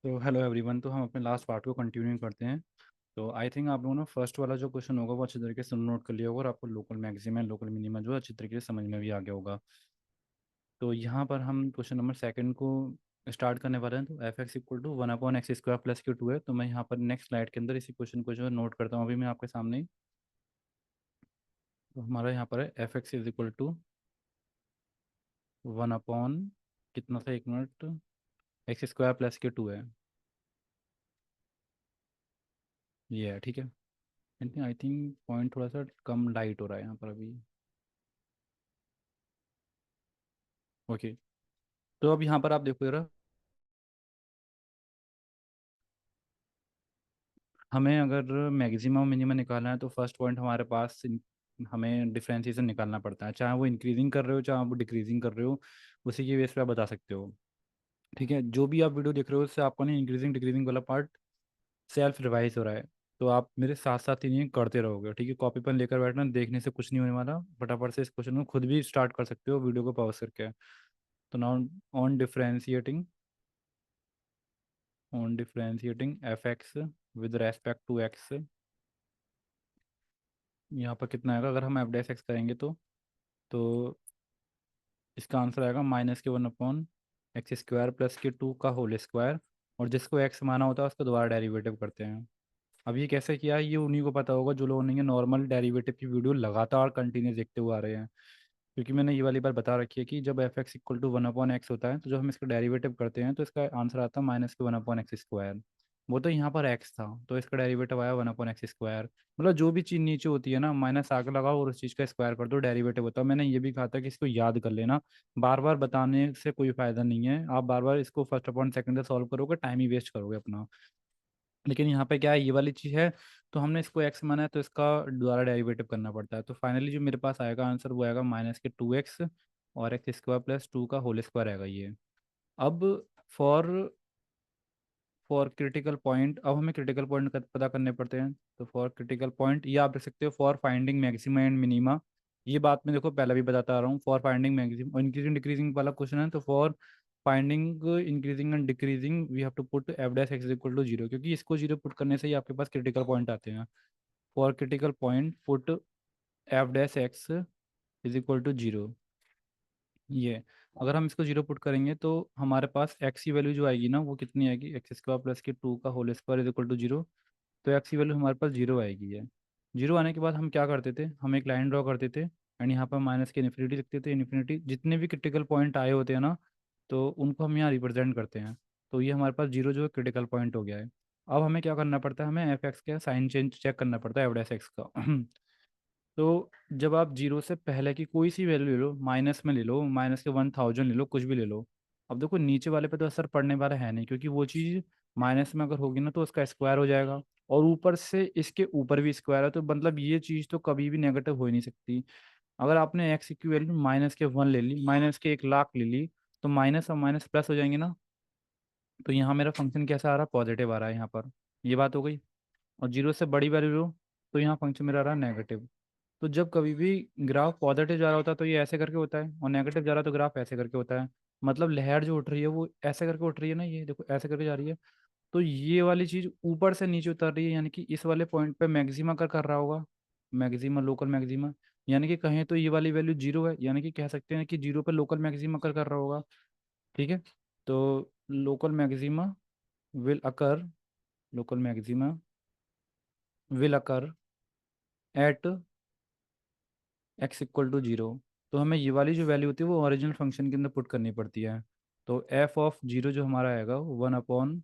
तो hello everyone. तो हम अपने लास्ट पार्ट को कंटिन्यू करते हैं। तो आई थिंक आप लोगों ने फर्स्ट वाला जो क्वेश्चन होगा वो अच्छी तरीके से नोट कर लिया होगा और आपको लोकल मैक्सिमम लोकल मिनिमम जो है अच्छी तरीके से समझ में भी आ गया होगा। तो यहाँ पर हम क्वेश्चन नंबर सेकंड को स्टार्ट करने वाले हैं। तो F X equal to one upon X square plus Q two है। तो मैं यहाँ पर नेक्स्ट स्लाइड के अंदर इसी क्वेश्चन को जो है नोट करता हूँ अभी मैं आपके सामने ही। तो हमारा यहाँ पर है F X is equal to one upon कितना था, एक minute, X square plus Q two है। ये है, ठीक है। आई थिंक पॉइंट थोड़ा सा कम लाइट हो रहा है यहाँ पर अभी। ओके। तो अब यहाँ पर आप देखो जरा, हमें अगर मैक्सिमम मिनिमम निकालना है तो फर्स्ट पॉइंट हमारे पास हमें डिफरेंशिएशन निकालना पड़ता है, चाहे वो इंक्रीजिंग कर रहे हो चाहे वो डिक्रीजिंग कर रहे हो। उसी के बेस पे आप बता सकते हो। ठीक है, जो भी आप वीडियो देख रहे हो उससे आपको ना इंक्रीजिंग डिक्रीजिंग वाला पार्ट सेल्फ रिवाइज हो रहा है। तो आप मेरे साथ साथ इन्हें करते रहोगे, ठीक है। कॉपी पेन लेकर बैठना, देखने से कुछ नहीं होने वाला। फटाफट से इस क्वेश्चन को खुद भी स्टार्ट कर सकते हो वीडियो को पॉज करके। तो now on differentiating F X with respect to X, यहाँ पर कितना आएगा अगर हम एफ डैश एक्स करेंगे तो इसका आंसर आएगा minus K one upon X square plus K two का होल स्क्वायर। और जिसको एक्स माना होता है उसका दोबारा डेरिवेटिव करते हैं। अब ये कैसे किया है ये उन्हीं को पता होगा जो लोग नहीं नॉर्मल डेरिवेटिव की वीडियो लगातार कंटिन्यूस देखते हुए आ रहे हैं। क्योंकि मैंने ये वाली बात बता रखी है कि जब F X equal to one upon X होता है तो जब हम इसका डेरिवेटिव करते हैं तो इसका आंसर आता है minus K one upon X square. वो तो यहाँ पर एक्स था तो इसका डेरिवेटिव आया वन अपॉन एक्स स्क्वायर। मतलब जो भी चीज़ नीचे होती है ना माइनस आगे लगाओ और उस चीज़ का स्क्वायर कर दो, डेरिवेटिव होता है। मैंने ये भी कहा था कि इसको याद कर लेना, बार बार बताने से कोई फायदा नहीं है। आप बार बार इसको फर्स्ट अपॉन सेकंड से सॉल्व करोगे, टाइम ही वेस्ट करोगे अपना। लेकिन यहाँ पे क्या है, ये वाली चीज़ है तो हमने इसको एक्स माना है तो इसका दोबारा डेरिवेटिव करना पड़ता है। तो फाइनली जो मेरे पास आएगा आंसर वो आएगा माइनस के टू एक्स और एक्स स्क्वायर प्लस टू का होल स्क्वायर आएगा ये। अब फॉर फॉर क्रिटिकल पॉइंट, अब हमें क्रिटिकल पॉइंट पता करने पड़ते हैं। तो फॉर क्रिटिकल पॉइंट ये आप देख सकते हो, for finding maxima and minima. ये बात मैं देखो पहले भी बताता आ रहा हूँ। For finding maxima increasing decreasing वाला क्वेश्चन है तो for finding increasing and decreasing we have to put F dash X equal to zero, क्योंकि इसको जीरो पुट करने से ही आपके पास क्रिटिकल पॉइंट आते हैं। For critical point put F dash X is equal to zero. ये अगर हम इसको जीरो पुट करेंगे तो हमारे पास एक्स की वैल्यू जो आएगी ना वो कितनी आएगी, X square plus K two का whole square is equal to zero. तो एक्स की वैल्यू हमारे पास जीरो आएगी है। जीरो आने के बाद हम क्या करते थे, हम एक लाइन ड्रॉ करते थे एंड यहाँ पर माइनस के इन्फिनिटी लिखते थे। इन्फिनिटी जितने भी क्रिटिकल पॉइंट आए होते हैं ना तो उनको हम यहाँ रिप्रेजेंट करते हैं। तो ये हमारे पास जीरो जो है क्रिटिकल पॉइंट हो गया है। अब हमें क्या करना पड़ता है, हमें एफ एक्स का साइन चेंज चेक करना पड़ता है एफ डैश एक्स का। तो जब आप जीरो से पहले की कोई सी वैल्यू ले लो, माइनस में ले लो, माइनस के 1000 ले लो, कुछ भी ले लो। अब देखो नीचे वाले पे तो असर पड़ने वाला है नहीं क्योंकि वो चीज़ माइनस में अगर होगी ना तो उसका स्क्वायर हो जाएगा। और ऊपर से इसके ऊपर भी स्क्वायर है तो मतलब ये चीज़ तो कभी भी नेगेटिव हो ही नहीं सकती। अगर आपने एक्स की वैल्यू माइनस के वन ले ली, माइनस के 1 लाख ले ली, तो माइनस और माइनस प्लस हो जाएंगे ना। तो यहाँ मेरा फंक्शन कैसा आ रहा है, पॉजिटिव आ रहा है यहाँ पर। ये बात हो गई। और जीरो से बड़ी वैल्यू लो तो यहाँ फंक्शन मेरा आ रहा है नेगेटिव। तो जब कभी भी ग्राफ पॉजिटिव जा रहा होता है तो ये ऐसे करके होता है और नेगेटिव जा रहा है तो ग्राफ ऐसे करके होता है। मतलब लहर जो उठ रही है वो ऐसे करके उठ रही है ना, ये देखो ऐसे करके जा रही है। तो ये वाली चीज ऊपर से नीचे उतर रही है यानी कि इस वाले पॉइंट पे मैक्सिमा कर रहा होगा। मैक्सिमा लोकल मैक्सिमा, यानी कि कहें तो ये वाली वैल्यू जीरो है, यानी कि कह सकते हैं कि जीरो पे लोकल मैक्सिमा कर रहा होगा। ठीक है। तो local maxima will occur local maxima will occur at X equal to zero. तो हमें ये वाली जो वैल्यू होती है वो ओरिजिनल फंक्शन के अंदर पुट करनी पड़ती है। तो एफ ऑफ जीरो जो हमारा आएगा वन अपॉन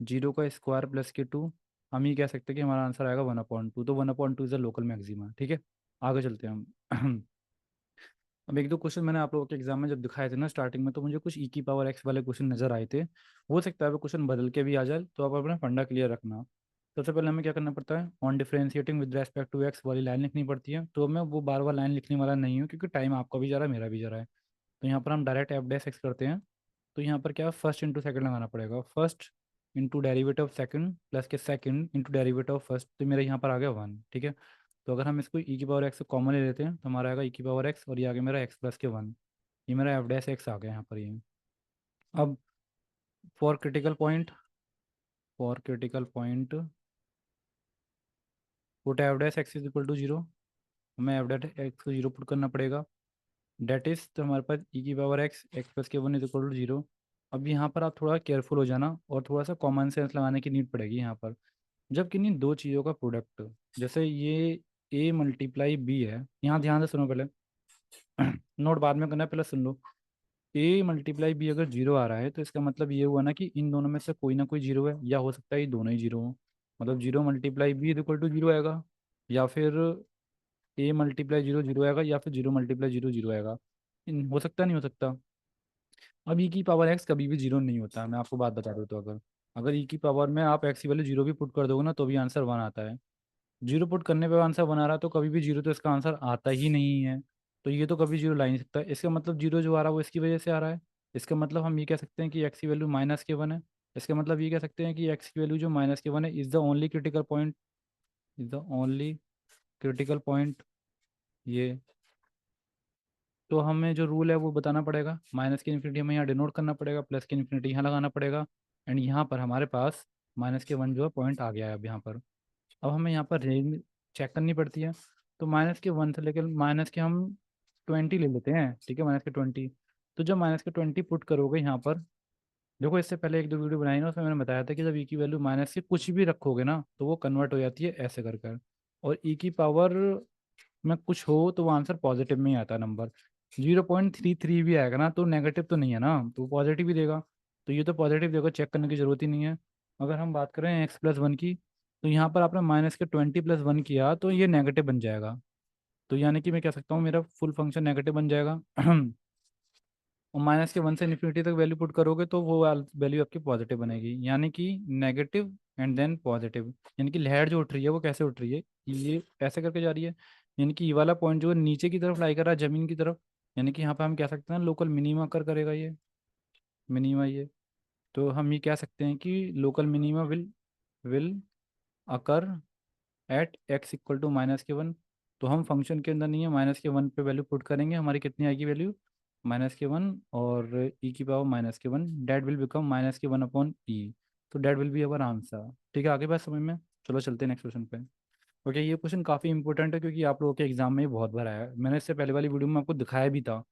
जीरो का स्क्वायर प्लस के टू। हम ये कह सकते हैं कि हमारा आंसर आएगा वन अपॉन टू। तो one upon two is a local maxima. ठीक है, आगे चलते हैं हम। अब एक दो क्वेश्चन मैंने आप लोगों के एग्जाम में जब दिखाए थे ना स्टार्टिंग में तो मुझे कुछ ई की पावर एक्स वाले क्वेश्चन नजर आए थे। हो सकता है वो क्वेश्चन बदल के भी आ जाए, तो आप अपना फंडा क्लियर रखना। सबसे पहले हमें क्या करना पड़ता है, on differentiating with respect to X वाली लाइन लिखनी पड़ती है। तो मैं वो बार बार लाइन लिखने वाला नहीं हूँ क्योंकि टाइम आपका भी जा रहा है मेरा भी जा रहा है। तो यहाँ पर हम डायरेक्ट एफ डैश एक्स करते हैं। तो यहाँ पर क्या फर्स्ट इंटू सेकंड लगाना पड़ेगा, first into derivative of second plus के second into derivative of first. तो मेरा यहाँ पर आ गया वन। ठीक है। तो अगर हम इसको ई की पावर एक्स कॉमन ले लेते हैं तो हमारा आएगा ई की पावर एक्स और ये आगे मेरा एक्स प्लस के वन। ये मेरा एफ डैश एक्स आ गया यहाँ पर ये। अब for critical point for critical point put F dash X is equal to zero, हमें एफ डैश एक्स को जीरो पुट करना पड़ेगा। डेट इज, तो हमारे पास ई की power X X plus K one is equal to zero. अब यहाँ पर आप थोड़ा केयरफुल हो जाना और थोड़ा सा कॉमन सेंस लगाने की नीड पड़ेगी यहाँ पर। जब किन्हीं दो चीज़ों का प्रोडक्ट, जैसे ये ए मल्टीप्लाई बी है, यहाँ ध्यान से सुनो पहले। नोट बाद में करना है, पहले सुन लो। ए मल्टीप्लाई बी अगर जीरो आ रहा है तो इसका मतलब ये हुआ ना कि इन दोनों में से कोई ना कोई जीरो है, या हो सकता है ये दोनों ही जीरो हो। मतलब zero multiply B is equal to zero आएगा, या फिर ए मल्टीप्लाई जीरो जीरो आएगा, या फिर जीरो मल्टीप्लाई जीरो जीरो आएगा। हो सकता नहीं हो सकता। अब ई की पावर एक्स कभी भी जीरो नहीं होता है, मैं आपको बात बता दूँ तो। अगर अगर ई की पावर में आप एक्स की वैल्यू जीरो भी पुट कर दोगे ना तो भी आंसर वन आता है। जीरो पुट करने पे आंसर वन आ रहा है तो कभी भी जीरो तो इसका आंसर आता ही नहीं है। तो ये तो कभी जीरो ला ही नहीं सकता। इसका मतलब जीरो जो आ रहा है वो इसकी वजह से आ रहा है। इसका मतलब हम ये कह सकते हैं कि एक्स की वैल्यू माइनस के वन है। इसका मतलब ये कह सकते हैं कि एक्स की वैल्यू जो माइनस के वन है is the only critical point, is the only critical point ये। तो हमें जो रूल है वो बताना पड़ेगा। माइनस की इन्फिनिटी हमें यहाँ डिनोट करना पड़ेगा, प्लस की इन्फिनिटी यहाँ लगाना पड़ेगा। एंड यहाँ पर हमारे पास माइनस के वन जो है पॉइंट आ गया है अब यहाँ पर। अब हमें यहाँ पर रेंज चेक करनी पड़ती है। तो माइनस के वन से लेकर माइनस के हम 20 ले लेते हैं, ठीक है, माइनस के 20। तो जब माइनस के 20 पुट करोगे यहाँ पर, देखो इससे पहले एक दो वीडियो बनाई ना, उसमें मैंने बताया था कि जब ई की वैल्यू माइनस के कुछ भी रखोगे ना तो वो कन्वर्ट हो जाती है ऐसे कर कर। और ई की पावर में कुछ हो तो वो आंसर पॉजिटिव में ही आता है नंबर। 0.33 भी आएगा ना तो नेगेटिव तो नहीं है ना, तो पॉजिटिव ही देगा। तो ये तो पॉजिटिव देगा, चेक करने की जरूरत ही नहीं है। अगर हम बात करें एक्स प्लस वन की, तो यहाँ पर आपने माइनस के 20 प्लस वन किया तो ये नेगेटिव बन जाएगा। तो यानी कि मैं कह सकता हूँ मेरा फुल फंक्शन नेगेटिव बन जाएगा। और माइनस के वन से इन्फिनिटी तक वैल्यू पुट करोगे तो वो वैल्यू आपकी पॉजिटिव बनेगी, यानी कि नेगेटिव एंड देन पॉजिटिव। यानी कि लहर जो उठ रही है वो कैसे उठ रही है, ये ऐसे करके जा रही है। यानी कि ये वाला पॉइंट जो है नीचे की तरफ लाई कर रहा है जमीन की तरफ। यानी कि यहाँ पे हम कह सकते हैं लोकल मिनीमा कर करेगा ये, मिनीमा ये। तो हम ये कह सकते हैं कि local minima will occur at X equal to minus K one. तो हम फंक्शन के अंदर नहीं है, माइनस के वन पे वैल्यू पुट करेंगे, हमारी कितनी आएगी वैल्यू, माइनस के वन। और ई की power minus K one, that will become minus K one upon E. तो that will be our answer. ठीक है, आगे बात समझ में। चलो चलते हैं नेक्स्ट क्वेश्चन पे। ओके, ये क्वेश्चन काफ़ी इंपॉर्टेंट है क्योंकि आप लोगों के एग्जाम में ही बहुत बार आया है। मैंने इससे पहले वाली वीडियो में आपको दिखाया भी था।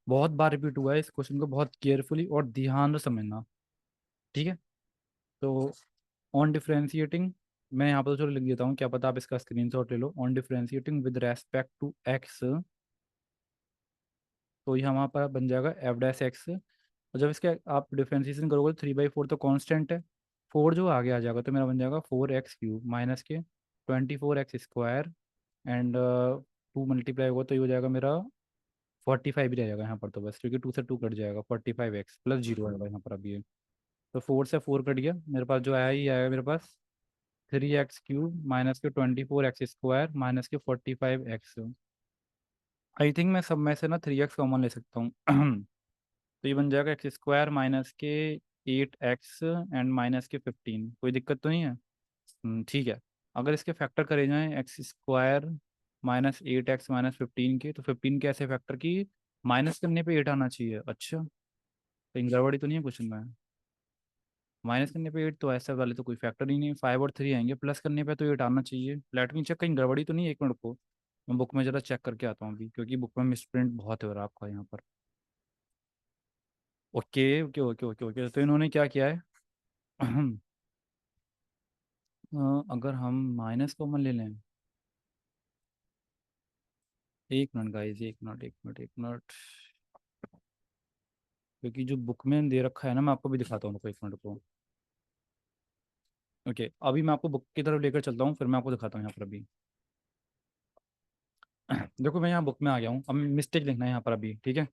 बहुत बार रिपीट हुआ है, इस क्वेश्चन को बहुत केयरफुली और ध्यान से समझना। ठीक है, तो ऑन डिफरेंशिएटिंग, मैं यहाँ पर तो चलो लिख देता हूँ, क्या पता आप इसका स्क्रीनशॉट ले लो। On differentiating with respect to X, तो ये वहाँ पर बन जाएगा एफ डैश एक्स। और जब इसके आप डिफरेंशिएशन करोगे तो 3/4 तो कांस्टेंट है, फोर जो आगे आ जाएगा तो मेरा बन जाएगा 4x³ माइनस के 24x² एंड 2 मल्टीप्लाई होगा तो ये हो जाएगा मेरा 45 भी रह जाएगा यहाँ पर तो बस, क्योंकि टू से टू कट जाएगा, 45x प्लस जीरो आएगा यहाँ पर। अब ये तो फोर से फोर कट गया, मेरे पास जो आया ही आएगा मेरे पास 3x³ माइनस के 24x² माइनस के 45x। आई थिंक मैं सब में से ना 3x कॉमन ले सकता हूँ। तो ये बन जाएगा x² माइनस के 8x एंड माइनस के 15। कोई दिक्कत तो नहीं है? ठीक है। अगर इसके फैक्टर करे जाएं x² माइनस 8x माइनस 15 के, तो 15 के ऐसे फैक्टर की माइनस करने पे 8 आना चाहिए। अच्छा, कहीं गड़बड़ी तो नहीं है क्वेश्चन में? माइनस करने पे 8 तो ऐसा वाले तो कोई फैक्टर ही नहीं, 5 और 3 आएंगे, प्लस करने पे तो 8 आना चाहिए। लेट मी चेक, कहीं गड़बड़ी तो नहीं है, एक मिनट को मैं बुक में जरा चेक करके आता हूँ अभी, क्योंकि बुक में मिसप्रिंट बहुत हो रहा है आपका यहाँ पर। Okay okay okay okay okay, तो इन्होंने क्या किया है। अगर हम माइनस कॉमन ले लें, एक मिनट गाइस, एक मिनट एक मिनट एक मिनट, क्योंकि जो बुक में दे रखा है ना, मैं आपको भी दिखाता हूँ, एक मिनट को। ओके, अभी मैं आपको बुक की तरफ लेकर चलता हूँ, फिर मैं आपको दिखाता हूँ यहाँ पर अभी। देखो मैं यहाँ बुक में आ गया हूँ, अब मिस्टेक लिखना है यहाँ पर अभी, ठीक है।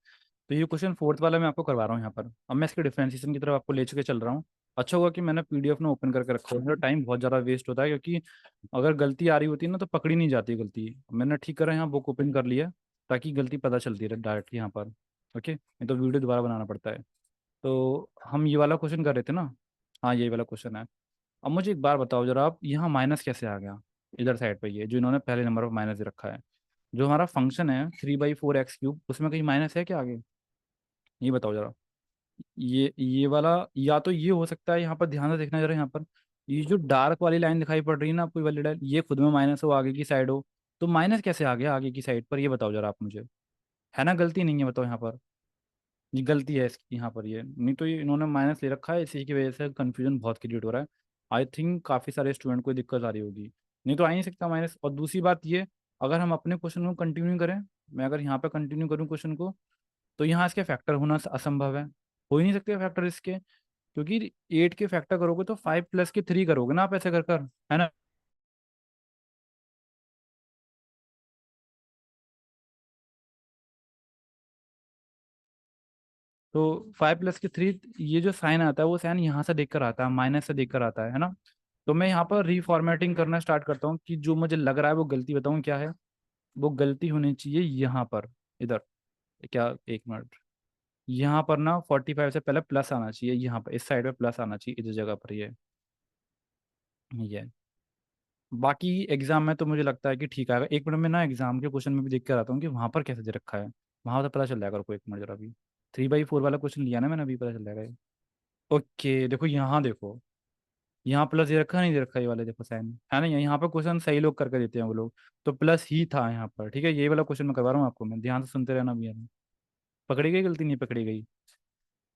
तो ये क्वेश्चन फोर्थ वाला मैं आपको करवा रहा हूँ यहाँ पर। अब मैं इसके डिफरेंशिएशन की तरफ आपको ले चुके चल रहा हूँ। अच्छा हुआ कि मैंने पीडीएफ ना ओपन करके रखा है, मेरा टाइम बहुत ज़्यादा वेस्ट होता है, क्योंकि अगर गलती आ रही होती है ना तो पकड़ी नहीं जाती है गलती। मैंने ठीक करा, यहाँ बुक ओपन कर लिया ताकि गलती पता चलती रहे डायरेक्ट यहाँ पर। ओके, नहीं तो वीडियो दोबारा बनाना पड़ता है। तो हम ये वाला क्वेश्चन कर रहे थे ना, हाँ यही वाला क्वेश्चन है। अब मुझे एक बार बताओ जरा आप, यहाँ माइनस कैसे आ गया इधर साइड पे, ये जो इन्होंने पहले नंबर पर माइनस रखा है। जो हमारा फंक्शन है 3/4x³ उसमें कहीं माइनस है क्या आगे, ये बताओ जरा। ये वाला, या तो ये हो सकता है, यहाँ पर ध्यान से देखना जरा, यहाँ पर ये जो डार्क वाली लाइन दिखाई पड़ रही है ना आपको, ये वाली लाइन, ये खुद में माइनस हो, आगे की साइड हो। तो माइनस कैसे आ गया आगे की साइड पर, ये बताओ जरा आप मुझे। है ना, गलती नहीं है बताओ यहाँ पर? ये गलती है इसकी यहाँ पर, ये नहीं तो ये इन्होंने माइनस ले रखा है, इसी की वजह से कंफ्यूजन बहुत क्रिएट हो रहा है। आई थिंक काफ़ी सारे स्टूडेंट को दिक्कत आ रही होगी, नहीं तो आ ही नहीं सकता माइनस। और दूसरी बात ये, अगर हम अपने क्वेश्चन को कंटिन्यू करें, मैं अगर यहाँ पे कंटिन्यू करूँ क्वेश्चन को, तो यहाँ इसके फैक्टर होना असंभव है, हो ही नहीं सकते फैक्टर इसके, क्योंकि 8 के फैक्टर करोगे तो 5 प्लस के 3 करोगे ना आप, ऐसे कर कर, है ना? तो 5 प्लस के 3, ये जो साइन आता है वो साइन यहाँ से देख कर आता है, माइनस से देख कर आता है ना? तो मैं यहाँ पर रीफॉर्मेटिंग करना स्टार्ट करता हूँ कि जो मुझे लग रहा है वो गलती, बताऊँ क्या है? वो गलती होनी चाहिए यहाँ पर, इधर, क्या, एक मिनट, यहाँ पर ना 45 से पहले प्लस आना चाहिए, यहाँ पर इस साइड पे प्लस आना चाहिए, इस जगह पर ये बाकी एग्जाम में तो मुझे लगता है कि ठीक आएगा। एक मिनट में ना एग्जाम के क्वेश्चन में भी देख कर आता हूँ कि वहां पर कैसे दे रखा है, वहां तो पता चल जाएगा। रुको एक मिनट जरा, अभी 3/4 वाला क्वेश्चन लिया ना मैंने, अभी पता चल जाएगा ये। ओके देखो, यहाँ देखो, यहाँ प्लस दे रखा, नहीं दे रखा, ये वाले देखो साइन, है ना? यहाँ पर क्वेश्चन सही लोग करके देते हैं वो लोग, तो प्लस ही था यहाँ पर, ठीक है? ये वाला क्वेश्चन मैं करवा रहा हूँ आपको, मैं ध्यान से सुनते रहना भैया। पकड़ी गई गलती, नहीं पकड़ी गई?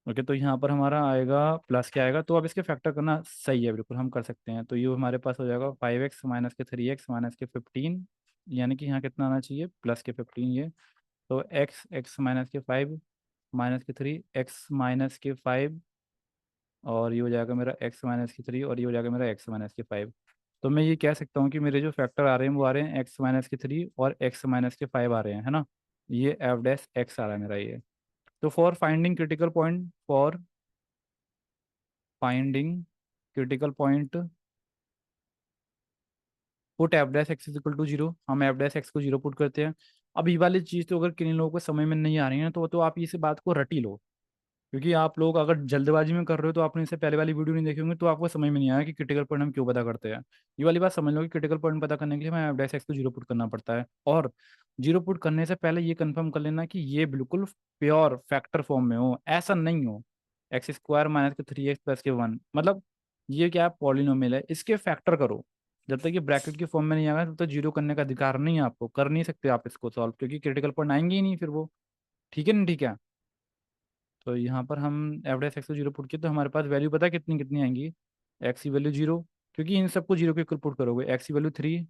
ओके, तो यहाँ पर हमारा आएगा प्लस, क्या आएगा, तो अब इसके फैक्टर करना सही है, बिल्कुल हम कर सकते हैं। तो ये हमारे पास हो जाएगा 5x माइनस के 3x माइनस के 15, यानी कि यहाँ कितना आना चाहिए, प्लस के 15 ये। तो x माइनस के 5 माइनस के 3, x माइनस के 5, और ये हो जाएगा मेरा x माइनस के 3, और ये हो जाएगा मेरा x माइनस के 5। तो मैं ये कह सकता हूँ कि मेरे जो फैक्टर आ रहे हैं वो आ रहे हैं x माइनस के 3 और x माइनस के 5 आ रहे हैं, है ना? ये एफ डैश एक्स आ रहा है मेरा ये। तो for finding critical point put F dash X is equal to 0, हम एफ डैश एक्स को 0 पुट करते हैं। अब ये वाली चीज़ तो अगर किन लोगों को समझ में नहीं आ रही है तो आप इस बात को रट ही लो, क्योंकि आप लोग अगर जल्दबाजी में कर रहे हो तो आपने इससे पहले वाली वीडियो नहीं देखी होंगी, तो आपको समझ में नहीं आया कि क्रिटिकल पॉइंट हम क्यों पता करते हैं। ये वाली बात समझ लो कि क्रिटिकल पॉइंट पता करने के लिए हमें एफ डैश एक्स को 0 पुट करना पड़ता है, और 0 पुट करने से पहले ये कंफर्म कर लेना कि ये बिल्कुल प्योर फैक्टर फॉर्म में हो, ऐसा नहीं हो एक्स स्क्वायर माइनस के 3x प्लस के 1, मतलब ये क्या पॉलिनोमियल है, इसके फैक्टर करो। जब तक ये ब्रैकेट की फॉर्म में नहीं आएगा तब तक जीरो करने का अधिकार नहीं है आपको, कर नहीं सकते आप इसको सॉल्व, क्योंकि क्रिटिकल पॉइंट आएंगे ही नहीं फिर वो। ठीक है ना, ठीक है? तो यहाँ पर हम एवरेज एक्स को 0 पुट किया, तो हमारे पास वैल्यू पता है कितनी कितनी आएंगी? एक्स की वैल्यू 0, क्योंकि इन सबको 0 के इक्वल पुट करोगे, एक्स की वैल्यू 3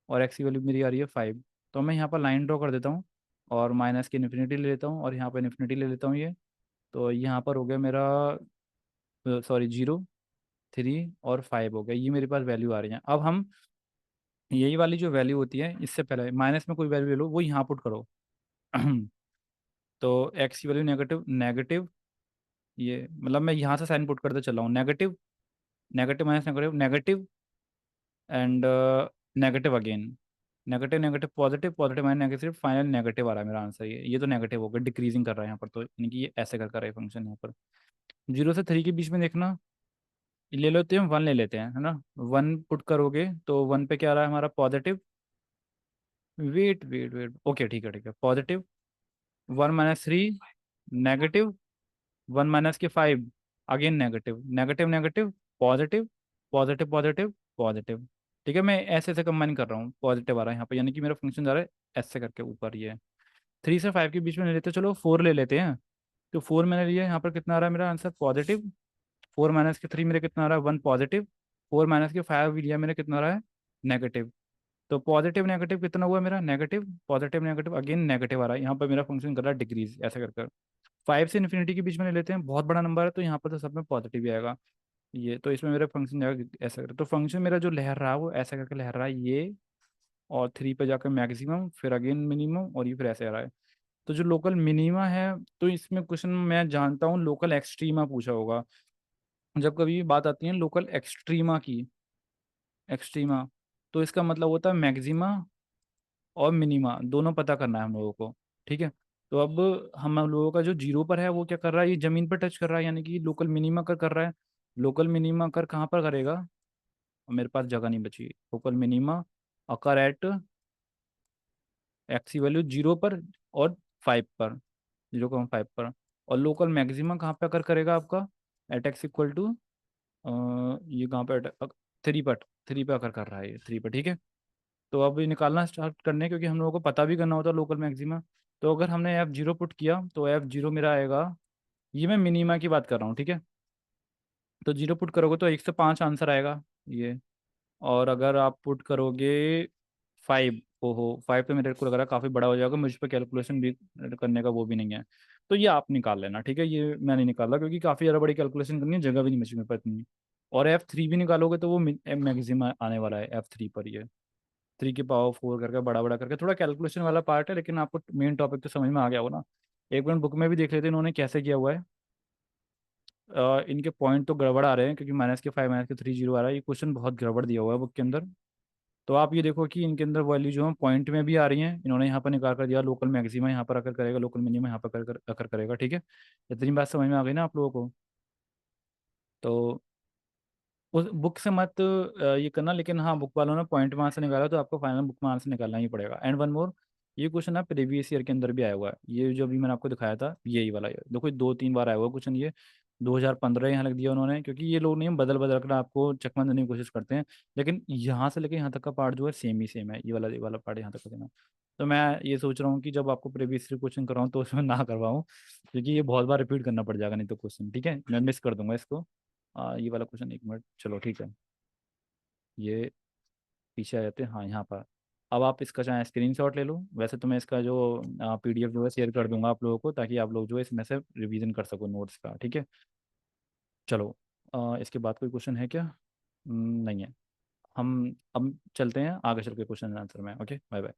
और एक्स की वैल्यू मेरी आ रही है 5। तो मैं यहाँ पर लाइन ड्रॉ कर देता हूँ, और माइनस की इन्फिनिटी ले लेता हूँ, और यहाँ पर इन्फिनिटी ले लेता हूँ ये। तो यहाँ पर हो गया मेरा, सॉरी, 0, 3 और 5 हो गया, ये मेरे पास वैल्यू आ रही है। अब हम यही वाली जो वैल्यू होती है, इससे पहले माइनस में कोई वैल्यू ले लो, वो यहाँ पुट करो। तो एक्स की वैल्यू नेगेटिव नेगेटिव, ये मतलब मैं यहाँ से साइन पुट करते चला हूँ, negative negative minus negative negative and negative again, negative negative positive positive minus negative, final negative आ रहा है मेरा आंसर। ये तो नेगेटिव हो गया, डिक्रीजिंग कर रहा है यहाँ पर, तो यानी कि ये ऐसे कर रहा है फंक्शन यहाँ पर। 0 से 3 के बीच में देखना, ये ले लेते हैं, 1 ले लेते हैं, है ना? 1 पुट करोगे तो 1 पे क्या आ रहा है हमारा, positive, wait wait wait, okay ठीक है ठीक है, पॉजिटिव 1 - 3 नेगेटिव, 1 - के 5 again negative negative negative positive positive positive positive. ठीक है, मैं ऐसे ऐसे कंबाइन कर रहा हूँ, पॉजिटिव आ रहा है यहाँ पे, यानी कि मेरा फंक्शन जा रहा है ऐसे करके ऊपर। ये 3 से 5 के बीच में ले लेते हैं, चलो 4 ले लेते हैं। तो 4 मैंने लिया, यहाँ पर कितना आ रहा है मेरा आंसर, पॉजिटिव। 4 - के 3 मेरे कितना आ रहा है, 1 पॉजिटिव। 4 - के 5 भी लिया मैंने, कितना आ रहा है, नेगेटिव। तो पॉजिटिव नेगेटिव कितना हुआ मेरा, negative positive negative again negative आ रहा है, यहाँ पर मेरा फंक्शन कर रहा है डिक्रीज, ऐसे कर कर। 5 से इन्फिनिटी के बीच में ले लेते हैं, बहुत बड़ा नंबर है तो यहाँ पर तो सब में पॉजिटिव ही आएगा। ये तो इसमें मेरा फंक्शन जाएगा ऐसा करके, तो फंक्शन मेरा जो लहर रहा है वो ऐसा करके लहर रहा है ये, और 3 पे जाकर मैक्सिमम, फिर अगेन मिनिमम, और ये फिर ऐसे आ रहा है। तो जो लोकल मिनिमा है, तो इसमें क्वेश्चन मैं जानता हूँ लोकल एक्सट्रीमा पूछा होगा, जब कभी भी बात आती है लोकल एक्सट्रीमा की, एक्सट्रीमा, तो इसका मतलब होता है मैक्सिमा और मिनिमा दोनों पता करना है हम लोगों को। ठीक है, तो अब हम लोगों का जो 0 पर है वो क्या कर रहा है, ये जमीन पर टच कर रहा है, यानी कि लोकल मिनिमा कर रहा है। लोकल मिनिमा कर कहाँ पर करेगा, मेरे पास जगह नहीं बची। Local minima occur at x की वैल्यू 0 पर और 5 पर, 0,5 पर। और लोकल मैक्सिमा कहाँ पे अकर करेगा आपका, एट एक्स इक्वल टू, ये कहाँ पे, थ्री पर, थ्री पे अकर कर रहा है ये, थ्री पे, ठीक है। तो अब ये निकालना स्टार्ट करने, क्योंकि हम लोगों को पता भी करना होता है लोकल मैक्सिमा। तो अगर हमने एफ जीरो पुट किया तो एफ जीरो मेरा आएगा, ये मैं मिनिमा की बात कर रहा हूँ, ठीक है। तो जीरो पुट करोगे तो 1 से 5 आंसर आएगा ये। और अगर आप पुट करोगे 5, ओहो 5 तो मेरे को लग रहा है काफ़ी बड़ा हो जाएगा, मुझ पर कैलकुलेशन भी करने का वो भी नहीं है। तो ये आप निकाल लेना, ठीक है, ये मैं नहीं निकाला क्योंकि काफ़ी ज़्यादा बड़ी कैलकुलेशन करनी है, जगह भी नहीं बची मेरे पास इतनी। और एफ थ्री भी निकालोगे तो वो मैक्सिमम आने वाला है एफ थ्री पर, ये 3 की पावर 4 करके बड़ा बड़ा करके थोड़ा कैलकुलेशन वाला पार्ट है, लेकिन आपको मेन टॉपिक तो समझ में आ गया होगा ना। एक मिनट बुक में भी देख लेते हैं इन्होंने कैसे किया हुआ है। इनके पॉइंट तो गड़बड़ आ रहे हैं, क्योंकि -5 -3 जीरो आ रहा है, ये क्वेश्चन बहुत गड़बड़ दिया हुआ है बुक के अंदर। तो आप ये देखो कि इनके अंदर वैल्यू जो है पॉइंट में भी आ रही हैं, इन्होंने यहाँ पर निकाल कर दिया, लोकल मैक्सिमा यहाँ पर आकर करेगा, लोकल मिनिमम यहाँ पर आकर करेगा, ठीक है। इतनी बात समझ में आ गई ना आप लोगों को। तो उस बुक से मत ये करना, लेकिन हाँ बुक वालों ने पॉइंट वहाँ से निकाला तो आपको फाइनल बुक में आंसर निकालना ही पड़ेगा। एंड वन मोर, ये क्वेश्चन ना प्रीवियस ईयर के अंदर भी आया हुआ है, ये जो अभी मैंने आपको दिखाया था यही वाला, ये देखो 2-3 बार आया हुआ क्वेश्चन ये। 2015 यहाँ लिख दिया उन्होंने, क्योंकि ये लोग नहीं बदल बदल कर आपको चकमा देने की कोशिश करते हैं। लेकिन यहाँ से लेके यहाँ तक का पार्ट जो है सेम ही सेम है, ये वाला पार्ट यहाँ तक का देना। तो मैं ये सोच रहा हूँ कि जब आपको प्रीवियस ईयर क्वेश्चन कराऊँ तो उसमें ना करवाऊँ, क्योंकि ये बहुत बार रिपीट करना पड़ जाएगा नहीं तो क्वेश्चन, ठीक है, मैं मिस कर दूंगा इसको। ये वाला क्वेश्चन, एक मिनट, चलो ठीक है। ये पीछे आ जाते हैं, हाँ यहाँ पर। अब आप इसका चाहे स्क्रीनशॉट ले लो, वैसे तो मैं इसका जो पीडीएफ जो है शेयर कर दूंगा आप लोगों को, ताकि आप लोग जो है इसमें से रिवीजन कर सको नोट्स का, ठीक है। चलो, इसके बाद कोई क्वेश्चन है क्या? नहीं है। हम अब चलते हैं आगे चल के क्वेश्चन आंसर में, ओके, बाय बाय।